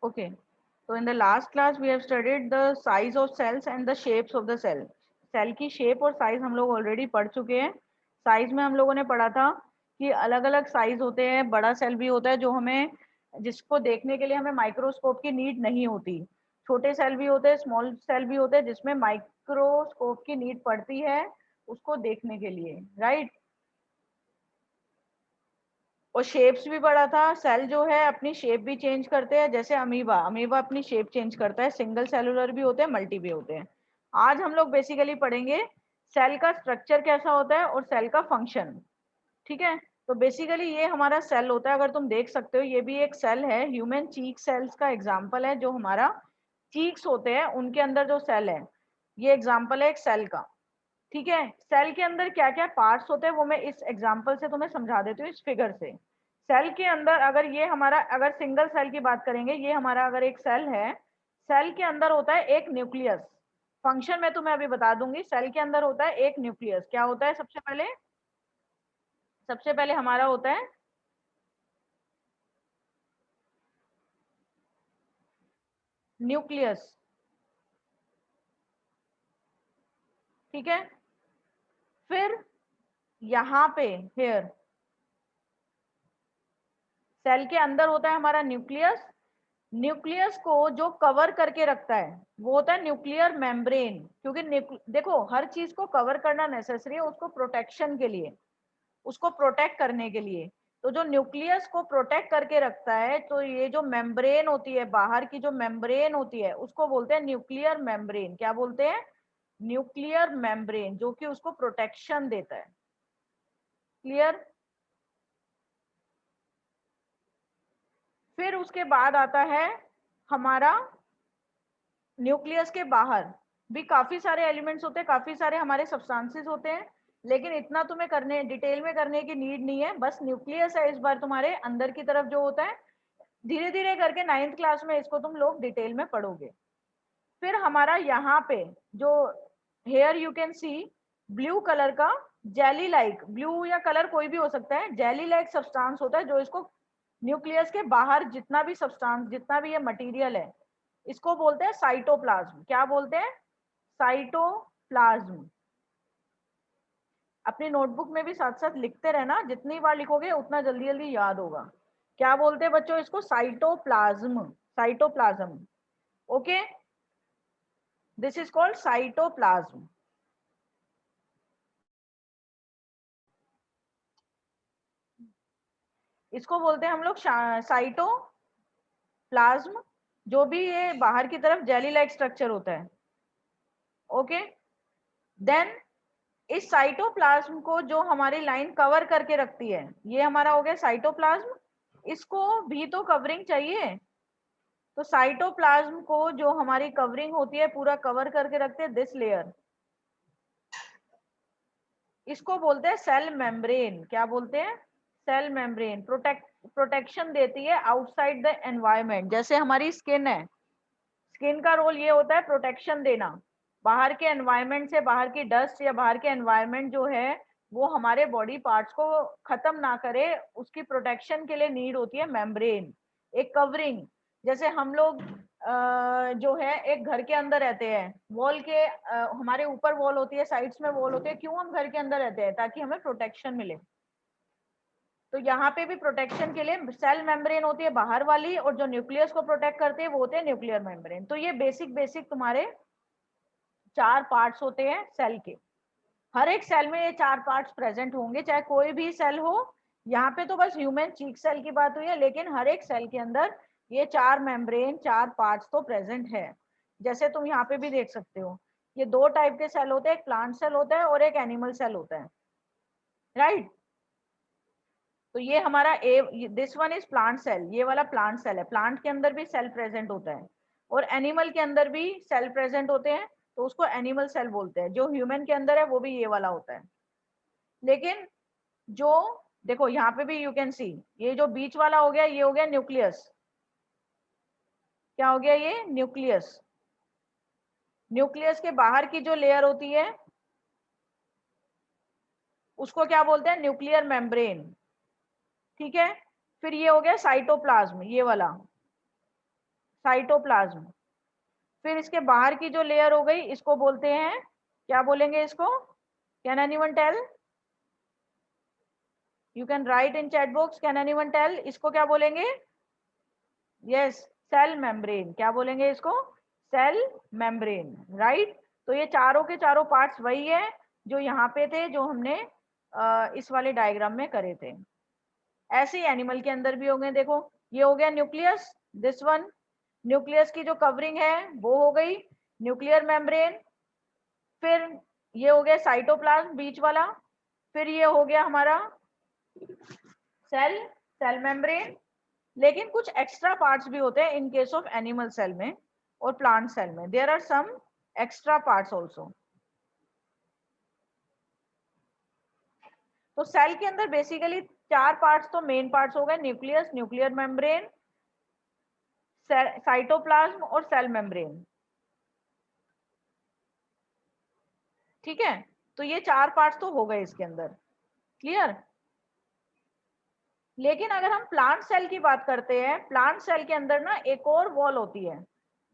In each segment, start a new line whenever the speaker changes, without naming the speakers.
Okay, so in the last class we have studied the size of cells and the shapes of the cell. Cell की shape और size हम लोग already पढ़ चुके हैं. Size में हम लोगों ने पढ़ा था कि अलग अलग साइज होते हैं. बड़ा सेल भी होता है जो हमें, जिसको देखने के लिए हमें माइक्रोस्कोप की नीड नहीं होती. छोटे सेल भी होते हैं, स्मॉल सेल भी होते हैं जिसमें माइक्रोस्कोप की नीड पड़ती है उसको देखने के लिए, राइट. और शेप्स भी पढ़ा था. सेल जो है अपनी शेप भी चेंज करते हैं, जैसे अमीबा. अमीबा अपनी शेप चेंज करता है. सिंगल सेलुलर भी होते हैं, मल्टी भी होते हैं. आज हम लोग बेसिकली पढ़ेंगे सेल का स्ट्रक्चर कैसा होता है और सेल का फंक्शन. ठीक है, तो बेसिकली ये हमारा सेल होता है. अगर तुम देख सकते हो ये भी एक सेल है. ह्यूमन चीक सेल्स का एग्जाम्पल है. जो हमारा चीक्स होते हैं उनके अंदर जो सेल है, ये एग्जाम्पल है एक सेल का. ठीक है, सेल के अंदर क्या क्या पार्ट्स होते हैं वो मैं इस एग्जांपल से तुम्हें समझा देती हूँ, इस फिगर से. सेल के अंदर अगर ये हमारा, अगर सिंगल सेल की बात करेंगे, ये हमारा अगर एक सेल है, सेल के अंदर होता है एक न्यूक्लियस. फंक्शन मैं तुम्हें अभी बता दूंगी. सेल के अंदर होता है एक न्यूक्लियस. क्या होता है? सबसे पहले हमारा होता है न्यूक्लियस. ठीक है, फिर यहाँ पे हेयर सेल के अंदर होता है हमारा न्यूक्लियस. न्यूक्लियस को जो कवर करके रखता है वो होता है न्यूक्लियर मेम्ब्रेन. क्योंकि देखो, हर चीज को कवर करना नेसेसरी है उसको प्रोटेक्शन के लिए, उसको प्रोटेक्ट करने के लिए. तो जो न्यूक्लियस को प्रोटेक्ट करके रखता है, तो ये जो मेम्ब्रेन होती है, बाहर की जो मेम्ब्रेन होती है, उसको बोलते हैं न्यूक्लियर मेम्ब्रेन. क्या बोलते हैं? न्यूक्लियर मेम्ब्रेन, जो कि उसको प्रोटेक्शन देता है. क्लियर? फिर उसके बाद आता है हमारा, न्यूक्लियस के बाहर भी काफी सारे एलिमेंट्स होते हैं, काफी सारे हमारे सब्सटेंसेस होते हैं. लेकिन इतना तुम्हें करने, डिटेल में करने की नीड नहीं है. बस न्यूक्लियस है इस बार तुम्हारे अंदर की तरफ जो होता है. धीरे धीरे करके 9th क्लास में इसको तुम लोग डिटेल में पढ़ोगे. फिर हमारा यहाँ पे जो here you can see blue colour का जेली लाइक, ब्लू या कलर कोई भी हो सकता है, जेली लाइक सब्सटेंस होता है जो इसको न्यूक्लियस के बाहर जितना भी सब्सटेंस, जितना भी ये मटेरियल है, इसको बोलते हैं साइटोप्लाज्म. क्या बोलते हैं? साइटोप्लाज्म. अपनी नोटबुक में भी साथ साथ लिखते रहना. जितनी बार लिखोगे उतना जल्दी जल्दी याद होगा. क्या बोलते हैं बच्चों इसको? Cytoplasm. Cytoplasm. Okay, this is called cytoplasm. इसको बोलते हैं हम लोग साइटोप्लाज्म, जो भी ये बाहर की तरफ जेली लाइक स्ट्रक्चर होता है. ओके, देन इस साइटोप्लाज्म को जो हमारी लाइन कवर करके रखती है, ये हमारा हो गया साइटोप्लाज्म. इसको भी तो कवरिंग चाहिए. तो साइटोप्लाज्म को जो हमारी कवरिंग होती है, पूरा कवर करके रखते हैं, दिस लेयर, इसको बोलते हैं सेल मेम्ब्रेन. क्या बोलते हैं? Cell membrane. प्रोटेक्शन देती है आउटसाइड द एनवायरनमेंट. जैसे हमारी स्किन है, स्किन का रोल ये होता है प्रोटेक्शन देना. बाहर के एनवायरनमेंट से, बाहर की डस्ट या बाहर के एनवायरनमेंट जो है वो हमारे बॉडी पार्ट्स को खत्म ना करे, उसकी प्रोटेक्शन के लिए नीड होती है मेम्ब्रेन, एक कवरिंग. जैसे हम लोग जो है एक घर के अंदर रहते हैं, वॉल के हमारे ऊपर वॉल होती है, साइड्स में वॉल होती है. क्यों हम घर के अंदर रहते हैं? ताकि हमें प्रोटेक्शन मिले. तो यहाँ पे भी प्रोटेक्शन के लिए सेल मेम्ब्रेन होती है बाहर वाली, और जो न्यूक्लियस को प्रोटेक्ट करते हैं वो होते हैं न्यूक्लियर मेम्ब्रेन. तो ये बेसिक बेसिक तुम्हारे 4 पार्ट्स होते हैं सेल के. हर एक सेल में ये 4 पार्ट्स प्रेजेंट होंगे, चाहे कोई भी सेल हो. यहाँ पे तो बस ह्यूमन चीक सेल की बात हुई है, लेकिन हर एक सेल के अंदर ये 4 मेम्ब्रेन, 4 पार्ट्स तो प्रेजेंट है. जैसे तुम यहाँ पे भी देख सकते हो, ये 2 टाइप के सेल होते हैं, एक प्लांट सेल होता है और एक एनिमल सेल होता है, राइट. तो ये हमारा uh, this one is plant cell. ये वाला प्लांट सेल है. प्लांट के अंदर भी सेल प्रेजेंट होता है और एनिमल के अंदर भी सेल प्रेजेंट होते हैं, तो उसको एनिमल सेल बोलते हैं. जो ह्यूमन के अंदर है वो भी ये वाला होता है. लेकिन जो, देखो यहाँ पे भी यू कैन सी, ये जो बीच वाला हो गया, ये हो गया न्यूक्लियस. क्या हो गया? ये न्यूक्लियस. न्यूक्लियस के बाहर की जो लेयर होती है उसको क्या बोलते हैं? Nuclear membrane. ठीक है, फिर ये हो गया साइटोप्लाज्म, ये वाला साइटोप्लाज्म। फिर इसके बाहर की जो लेयर हो गई इसको बोलते हैं, क्या बोलेंगे इसको? Can anyone tell? You can write in chat box, can anyone tell इसको क्या बोलेंगे? Yes, cell membrane. क्या बोलेंगे इसको? Cell membrane, right. तो ये चारों के चारों पार्ट्स वही है जो यहाँ पे थे, जो हमने इस वाले डायग्राम में करे थे। ऐसे ही एनिमल के अंदर भी होंगे। देखो, ये हो गया न्यूक्लियस, दिस वन। न्यूक्लियस की जो कवरिंग है वो हो गई न्यूक्लियर मेम्ब्रेन। फिर ये हो गया साइटोप्लाज्म बीच वाला। फिर ये हो गया हमारा सेल, सेल मेम्ब्रेन। लेकिन कुछ एक्स्ट्रा पार्ट्स भी होते हैं in case of animal cell में और प्लांट सेल में, there are some extra parts also. तो सेल के अंदर बेसिकली चार पार्ट्स तो मेन पार्ट्स हो गए, न्यूक्लियस, न्यूक्लियर मेम्ब्रेन, साइटोप्लाज्म और सेल मेम्ब्रेन। ठीक है, तो ये चार पार्ट्स तो हो गए इसके अंदर, क्लियर। लेकिन अगर हम प्लांट सेल की बात करते हैं, प्लांट सेल के अंदर ना एक और वॉल होती है।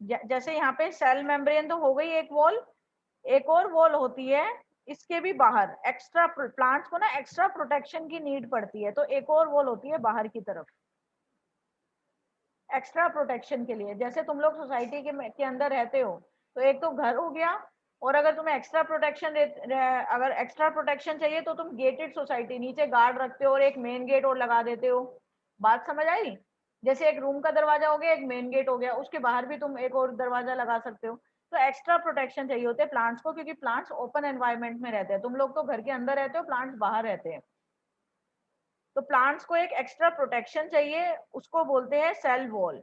जैसे यहाँ पे सेल मेम्ब्रेन तो हो गई एक वॉल, एक और वॉल होती है इसके भी बाहर। एक्स्ट्रा प्लांट्स को ना एक्स्ट्रा प्रोटेक्शन की नीड पड़ती है, तो एक और वॉल होती है बाहर की तरफ एक्स्ट्रा प्रोटेक्शन के लिए। जैसे तुम लोग सोसाइटी के अंदर रहते हो, तो एक तो घर हो गया, और अगर तुम्हें एक्स्ट्रा प्रोटेक्शन अगर एक्स्ट्रा प्रोटेक्शन चाहिए तो तुम गेटेड सोसाइटी, नीचे गार्ड रखते हो और एक मेन गेट और लगा देते हो। बात समझ आई? जैसे एक रूम का दरवाजा हो गया, एक मेन गेट हो गया, उसके बाहर भी तुम एक और दरवाजा लगा सकते हो। तो एक्स्ट्रा प्रोटेक्शन चाहिए होते हैं प्लांट्स को, क्योंकि प्लांट्स ओपन एनवायरनमेंट में रहते हैं। तुम लोग तो घर के अंदर रहते हो, प्लांट्स बाहर रहते हैं। तो प्लांट्स को एक एक्स्ट्रा प्रोटेक्शन चाहिए, उसको बोलते हैं सेल वॉल।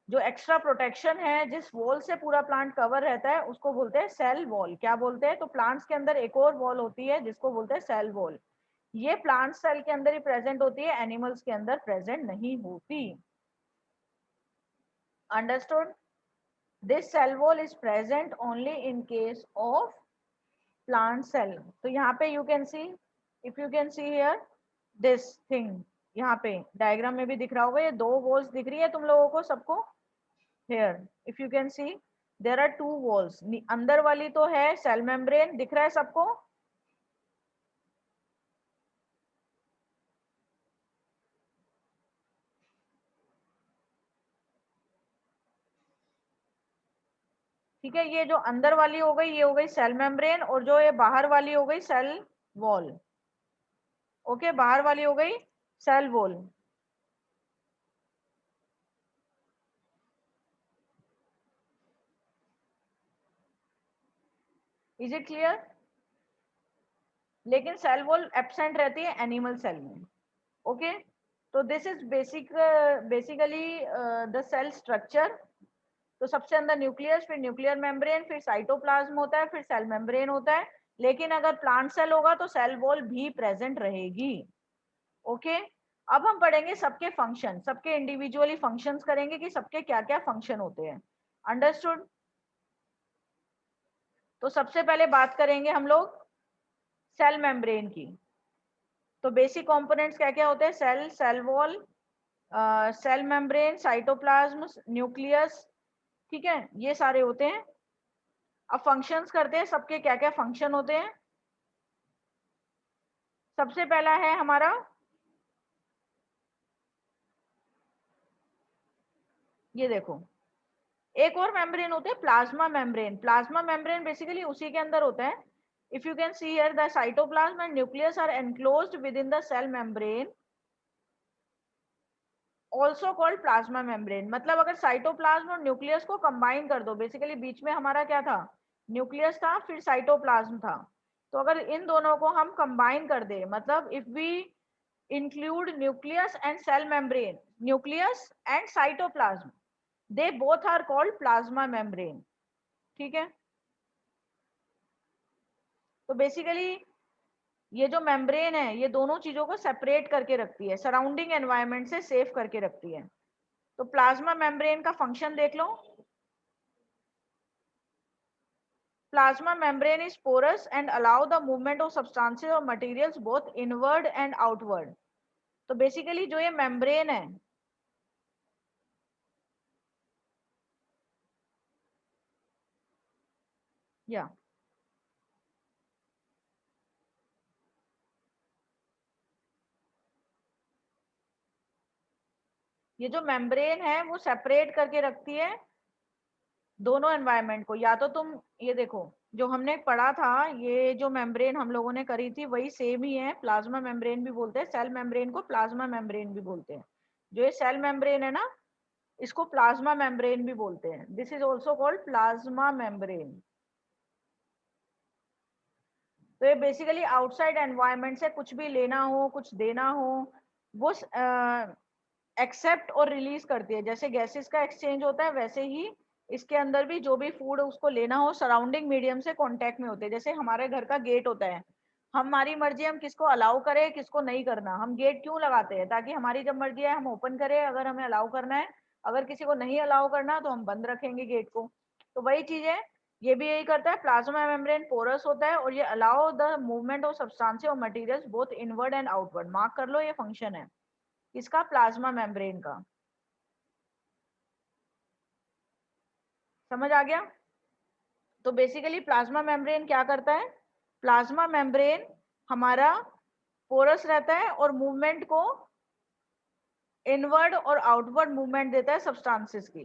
जो एक्स्ट्रा प्रोटेक्शन है, जिस वॉल से पूरा प्लांट कवर रहता है, उसको बोलते हैं सेल वॉल। क्या बोलते हैं? तो प्लांट्स के अंदर एक और वॉल होती है जिसको बोलते हैं सेल वॉल। ये प्लांट सेल के अंदर ही प्रेजेंट होती है, एनिमल्स के अंदर प्रेजेंट नहीं होती। Understood? This cell wall is present only in case of plant cell. तो यहाँ पे you can see, if you can see here this thing, यहाँ पे डायग्राम में भी दिख रहा होगा, ये दो वॉल्स दिख रही है तुम लोगों को सबको। here if you can see there are two walls। अंदर वाली तो है सेल मेम्ब्रेन, दिख रहा है सबको? ठीक है, ये जो अंदर वाली हो गई ये हो गई सेल मेम्ब्रेन, और जो ये बाहर वाली हो गई सेल वॉल। ओके, बाहर वाली हो गई cell wall. Is it clear? लेकिन सेल वॉल एब्सेंट रहती है एनिमल सेल में। ओके, तो this is basically the cell structure. तो सबसे अंदर न्यूक्लियस, फिर न्यूक्लियर मेम्ब्रेन, फिर साइटोप्लाज्म होता है, फिर सेल मेम्ब्रेन होता है। लेकिन अगर प्लांट सेल होगा तो सेल वॉल भी प्रेजेंट रहेगी। ओके, अब हम पढ़ेंगे सबके फंक्शन, सबके इंडिविजुअली फंक्शंस करेंगे कि सबके क्या क्या फंक्शन होते हैं। अंडरस्टूड? तो सबसे पहले बात करेंगे हम लोग सेल मेम्ब्रेन की। तो बेसिक कंपोनेंट्स क्या क्या होते हैं? Cell, cell wall, cell membrane, cytoplasm, nucleus. ठीक है, ये सारे होते हैं। अब फंक्शंस करते हैं, सबके क्या क्या फंक्शन होते हैं। सबसे पहला है हमारा, ये देखो, एक और मेम्ब्रेन होते हैं plasma membrane. Plasma membrane basically उसी के अंदर होता है। If you can see here the cytoplasm and nucleus are enclosed within the cell membrane, also called plasma membrane. मतलब अगर साइटोप्लाज्म और न्यूक्लियस को कंबाइन कर दो, बेसिकली बीच में हमारा क्या था? न्यूक्लियस था, फिर साइटोप्लाज्म था। तो अगर इन दोनों को हम कंबाइन कर दे, मतलब if we include nucleus and cell membrane, nucleus and cytoplasm, they both are called plasma membrane. ठीक है, तो बेसिकली ये जो मेम्ब्रेन है ये दोनों चीजों को सेपरेट करके रखती है, सराउंडिंग एनवायरनमेंट से सेफ करके रखती है। तो प्लाज्मा मेम्ब्रेन का फंक्शन देख लो। Plasma membrane is porous and allow the movement of substances और materials both inward and outward. तो बेसिकली जो ये मेम्ब्रेन है, या ये जो मेम्ब्रेन है वो सेपरेट करके रखती है दोनों एनवायरनमेंट को। या तो तुम ये देखो, जो हमने पढ़ा था, ये जो मेम्ब्रेन हम लोगों ने करी थी वही सेम ही है। प्लाज्मा मेम्ब्रेन भी बोलते हैं, सेल मेम्ब्रेन को प्लाज्मा मेम्ब्रेन भी बोलते हैं। जो ये सेल मेम्ब्रेन है ना, इसको प्लाज्मा मेम्ब्रेन भी बोलते हैं। This is also called plasma membrane. तो ये बेसिकली आउटसाइड एनवायरनमेंट से कुछ भी लेना हो, कुछ देना हो, वो एक्सेप्ट और रिलीज करती है। जैसे गैसेस का एक्सचेंज होता है, वैसे ही इसके अंदर भी जो भी फूड उसको लेना हो सराउंडिंग मीडियम से कांटेक्ट में होते हैं। जैसे हमारे घर का गेट होता है, हमारी मर्जी हम किसको अलाउ करें किसको नहीं करना। हम गेट क्यों लगाते हैं? ताकि हमारी जब मर्जी है हम ओपन करें, अगर हमें अलाउ करना है। अगर किसी को नहीं अलाउ करना तो हम बंद रखेंगे गेट को। तो वही चीज है, ये भी यही करता है। प्लाज्मा मेम्ब्रेन पोरस होता है और ये allow the movement of substances और materials both inward and outward. Mark कर लो, ये फंक्शन है इसका, प्लाज्मा मेम्ब्रेन का। समझ आ गया? तो बेसिकली प्लाज्मा मेम्ब्रेन क्या करता है? प्लाज्मा मेम्ब्रेन हमारा पोरस रहता है और मूवमेंट को इनवर्ड और आउटवर्ड मूवमेंट देता है सब्सटेंसेस की।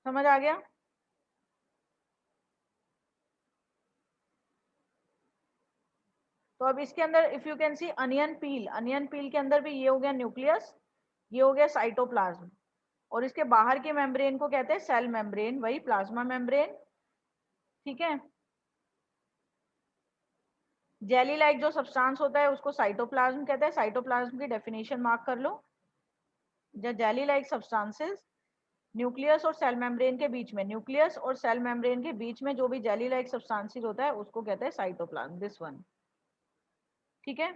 समझ आ गया? तो अब इसके अंदर if you can sea onion peel, onion पील के अंदर भी ये हो गया न्यूक्लियस, ये हो गया साइटोप्लाज्म, और इसके बाहर के मेम्ब्रेन को कहते हैं सेल मेम्ब्रेन, वही प्लाज्मा मेम्ब्रेन। ठीक है? जेली लाइक जो सब्सटेंस होता है उसको साइटोप्लाज्म कहते हैं। साइटोप्लाज्म की डेफिनेशन मार्क कर लो। जेली लाइक सब्सटेंसेस न्यूक्लियस और सेल मेम्ब्रेन के बीच में, न्यूक्लियस और सेल मेम्ब्रेन के बीच में जो भी जेली लाइक सब्सटेंसेस होता है उसको कहते हैं साइटोप्लाज्म, दिस वन। ठीक है?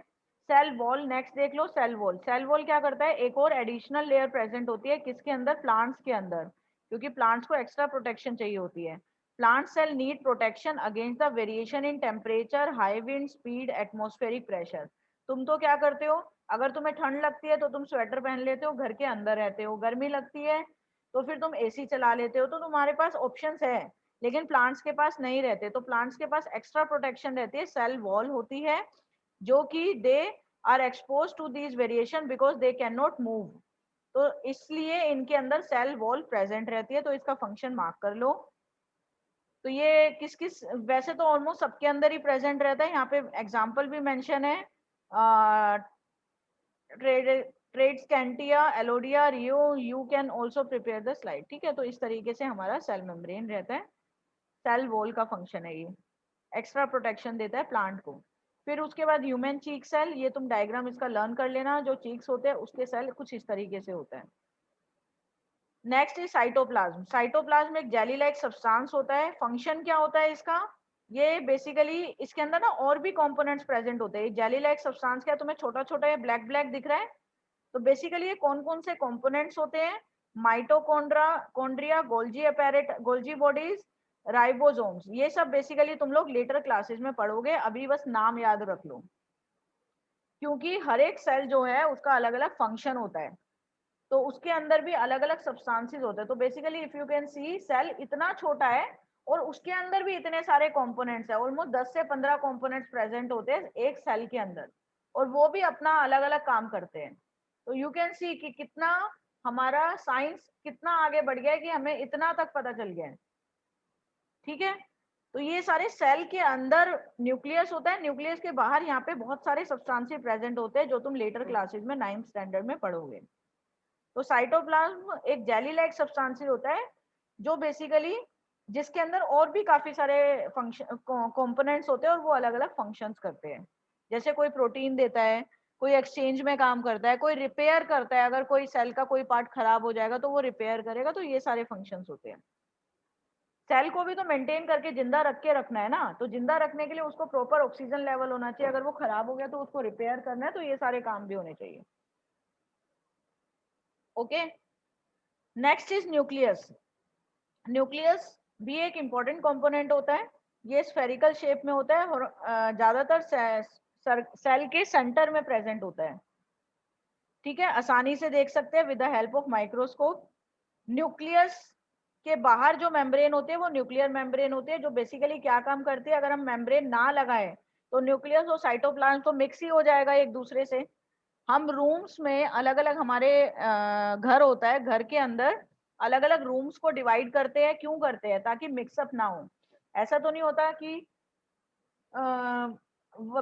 सेल वॉल नेक्स्ट देख लो। सेल वॉल, सेल वॉल क्या करता है? एक और एडिशनल लेयर प्रेजेंट होती है किसके अंदर? प्लांट्स के अंदर, क्योंकि प्लांट्स को एक्स्ट्रा प्रोटेक्शन चाहिए होती है। Plant cell need protection against the variation in temperature, high wind speed, atmospheric pressure. तुम तो क्या करते हो, अगर तुम्हें ठंड लगती है तो तुम स्वेटर पहन लेते हो, घर के अंदर रहते हो। गर्मी लगती है तो फिर तुम एसी चला लेते हो। तो तुम्हारे पास ऑप्शंस है, लेकिन प्लांट्स के पास नहीं रहते। तो प्लांट्स के पास एक्स्ट्रा प्रोटेक्शन रहती है, सेल वॉल होती है, जो कि they are expose to these variation because they can not move. तो इसलिए इनके अंदर सेल वॉल प्रेजेंट रहती है। तो इसका फंक्शन मार्क कर लो। तो ये किस किस, वैसे तो ऑलमोस्ट सबके अंदर ही प्रेजेंट रहता है। यहाँ पे एग्जाम्पल भी मेंशन है, Tradescantia, Elodea, Rhoeo. You can also prepare the slide. ठीक है? तो इस तरीके से हमारा सेल मेम्ब्रेन रहता है। सेल वॉल का फंक्शन है ये, एक्स्ट्रा प्रोटेक्शन देता है प्लांट को। फिर उसके बाद ह्यूमन चीक सेल, ये तुम डायग्राम इसका लर्न कर लेना। जो चीक्स होते हैं उसके सेल कुछ इस तरीके से होता है। Next is cytoplasm. साइटोप्लाज्म एक जेली लाइक सब्सटेंस होता है। फंक्शन क्या होता है इसका? ये बेसिकली इसके अंदर ना और भी कंपोनेंट्स प्रेजेंट होते हैं। जेली लाइक सब्सटेंस क्या तुम्हें छोटा छोटा ये ब्लैक ब्लैक दिख रहा है? तो बेसिकली ये कौन कौन से कंपोनेंट्स होते हैं? माइटोकॉन्ड्रा कॉन्ड्रिया, गोल्जी अपैरेट, गोल्जी बॉडीज, राइबोसोम्स। ये सब बेसिकली तुम लोग लेटर क्लासेस में पढ़ोगे, अभी बस नाम याद रख लो, क्योंकि हर एक सेल जो है उसका अलग अलग फंक्शन होता है। तो उसके अंदर भी अलग अलग सब्सटेंसेस होते हैं। तो basically if you can see, cell इतना छोटा है और उसके अंदर भी इतने सारे कंपोनेंट्स है। ऑलमोस्ट 10 से 15 कंपोनेंट्स प्रेजेंट होते हैं एक सेल के अंदर, और वो भी अपना अलग अलग काम करते हैं। तो यू कैन सी कि कितना हमारा साइंस कितना आगे बढ़ गया है कि हमें इतना तक पता चल गया है। ठीक है? तो ये सारे सेल के अंदर न्यूक्लियस होता है, न्यूक्लियस के बाहर यहाँ पे बहुत सारे सब्सटेंसेस प्रेजेंट होते हैं जो तुम लेटर क्लासेस में 9th स्टैंडर्ड में पढ़ोगे। तो साइटोप्लाज्म एक जेली लाइक सब्सटेंस होता है, जो बेसिकली जिसके अंदर और भी काफी सारे फंक्शन कंपोनेंट्स होते हैं और वो अलग अलग फंक्शंस करते हैं। जैसे कोई प्रोटीन देता है, कोई एक्सचेंज में काम करता है, कोई रिपेयर करता है। अगर कोई सेल का कोई पार्ट खराब हो जाएगा तो वो रिपेयर करेगा। तो ये सारे फंक्शंस होते हैं। सेल को भी तो मेंटेन करके जिंदा रख के रखना है ना। तो जिंदा रखने के लिए उसको प्रॉपर ऑक्सीजन लेवल होना चाहिए। अगर वो खराब हो गया तो उसको रिपेयर करना है। तो ये सारे काम भी होने चाहिए। Okay? Next is nucleus. Nucleus भी एक इंपॉर्टेंट कंपोनेंट होता है। ये स्फेरिकल शेप में होता है और ज्यादातर सेल के सेंटर में प्रेजेंट होता है। ठीक है? आसानी से देख सकते हैं with the help of microscope. Nucleus के बाहर जो मेम्ब्रेन होते हैं वो न्यूक्लियर मेम्ब्रेन होते हैं, जो बेसिकली क्या काम करते हैं, अगर हम मेम्ब्रेन ना लगाए तो न्यूक्लियस और साइटोप्लाज्म तो मिक्स ही हो जाएगा एक दूसरे से। हम रूम्स में अलग अलग हमारे घर होता है, घर के अंदर अलग अलग रूम्स को डिवाइड करते हैं, क्यों करते हैं, ताकि मिक्सअप ना हो। ऐसा तो नहीं होता कि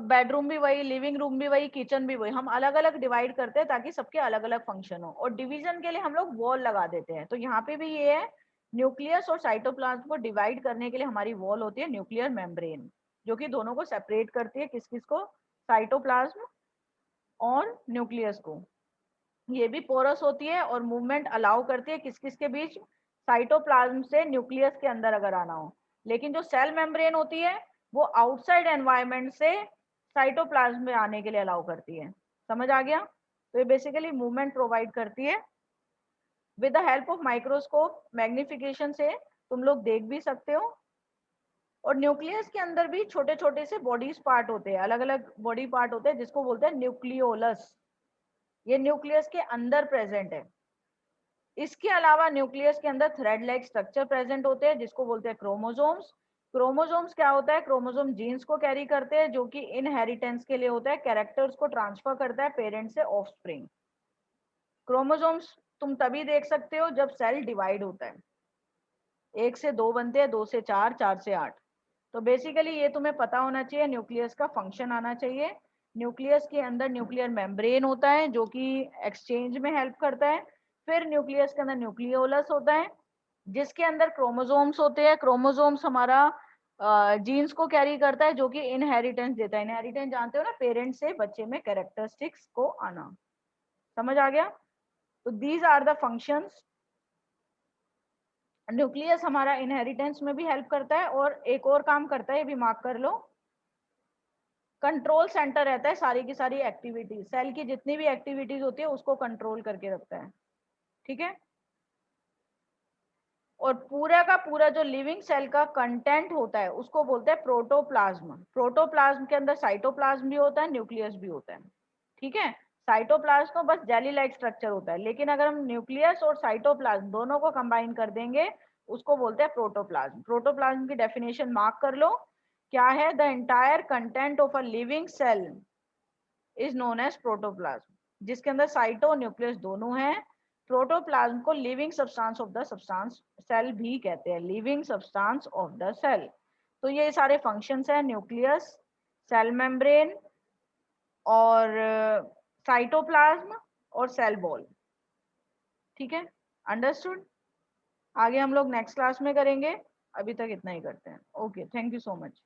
बेडरूम भी वही, लिविंग रूम भी वही, किचन भी वही, हम अलग अलग डिवाइड करते हैं ताकि सबके अलग अलग फंक्शन हो। और डिवीजन के लिए हम लोग वॉल लगा देते हैं। तो यहाँ पे भी ये है, न्यूक्लियस और साइटोप्लाज्म को डिवाइड करने के लिए हमारी वॉल होती है न्यूक्लियर मेम्ब्रेन, जो कि दोनों को सेपरेट करती है, किस किस को, साइटोप्लाज्म और न्यूक्लियस को। ये भी पोरस होती है और मूवमेंट अलाउ करती है किस किस के बीच, साइटोप्लाज्म से न्यूक्लियस के अंदर अगर आना हो। लेकिन जो सेल मेम्ब्रेन होती है वो आउटसाइड एनवायरनमेंट से साइटोप्लाज्म में आने के लिए अलाउ करती है। समझ आ गया? तो ये बेसिकली मूवमेंट प्रोवाइड करती है। With the help of microscope magnification से तुम लोग देख भी सकते हो। और न्यूक्लियस के अंदर भी छोटे छोटे से बॉडीज पार्ट होते हैं, अलग अलग बॉडी पार्ट होते हैं, जिसको बोलते हैं न्यूक्लियोलस। ये न्यूक्लियस के अंदर प्रेजेंट है। इसके अलावा न्यूक्लियस के अंदर थ्रेड लाइक स्ट्रक्चर प्रेजेंट होते हैं, जिसको बोलते हैं क्रोमोसोम्स। क्रोमोसोम्स क्या होता है, क्रोमोसोम जीन्स को कैरी करते हैं, जो कि इनहेरिटेंस के लिए होता है, कैरेक्टर्स को ट्रांसफर करता है पेरेंट से ऑफस्प्रिंग। क्रोमोसोम्स तुम तभी देख सकते हो जब सेल डिवाइड होता है, 1 से 2 बनते हैं, 2 से 4, 4 से 8। तो बेसिकली ये तुम्हें पता होना चाहिए, न्यूक्लियस का फंक्शन आना चाहिए। न्यूक्लियस के अंदर न्यूक्लियर मेम्ब्रेन होता है जो कि एक्सचेंज में हेल्प करता है। फिर न्यूक्लियस के अंदर न्यूक्लियोलस होता है, जिसके अंदर क्रोमोसोम्स होते हैं। क्रोमोसोम्स हमारा जीन्स को कैरी करता है, जो कि इनहेरिटेंस देता है। इनहेरिटेंस जानते हो ना, पेरेंट से बच्चे में कैरेक्टरिस्टिक्स को आना। समझ आ गया? तो these are the functions. Nucleus हमारा इनहेरिटेंस में भी हेल्प करता है, और एक और काम करता है, ये भी मार्क कर लो, कंट्रोल सेंटर रहता है सारी की सारी एक्टिविटीज, सेल की जितनी भी एक्टिविटीज होती है उसको कंट्रोल करके रखता है। ठीक है? और पूरा का पूरा जो लिविंग सेल का कंटेंट होता है उसको बोलते हैं प्रोटोप्लाज्म। प्रोटोप्लाज्म के अंदर साइटोप्लाज्म भी होता है, न्यूक्लियस भी होता है। ठीक है? साइटोप्लाज्म तो बस जेली लाइक स्ट्रक्चर होता है, लेकिन अगर हम न्यूक्लियस और साइटोप्लाज्म दोनों को कंबाइन कर देंगे उसको बोलते हैं प्रोटोप्लाज्म। प्रोटोप्लाज्म की डेफिनेशन मार्क कर लो, क्या है, the entire content of a living cell is known as protoplasm, जिसके अंदर साइटो न्यूक्लियस दोनों हैं। प्रोटोप्लाज्म को living substance of the substance cell भी कहते हैं, living substance of the cell. तो ये सारे फंक्शंस हैं, न्यूक्लियस, सेल मेम्ब्रेन, और साइटोप्लाज्म, और सेल वॉल। ठीक है? अंडरस्टूड? आगे हम लोग नेक्स्ट क्लास में करेंगे, अभी तक इतना ही करते हैं। Okay, thank you so much.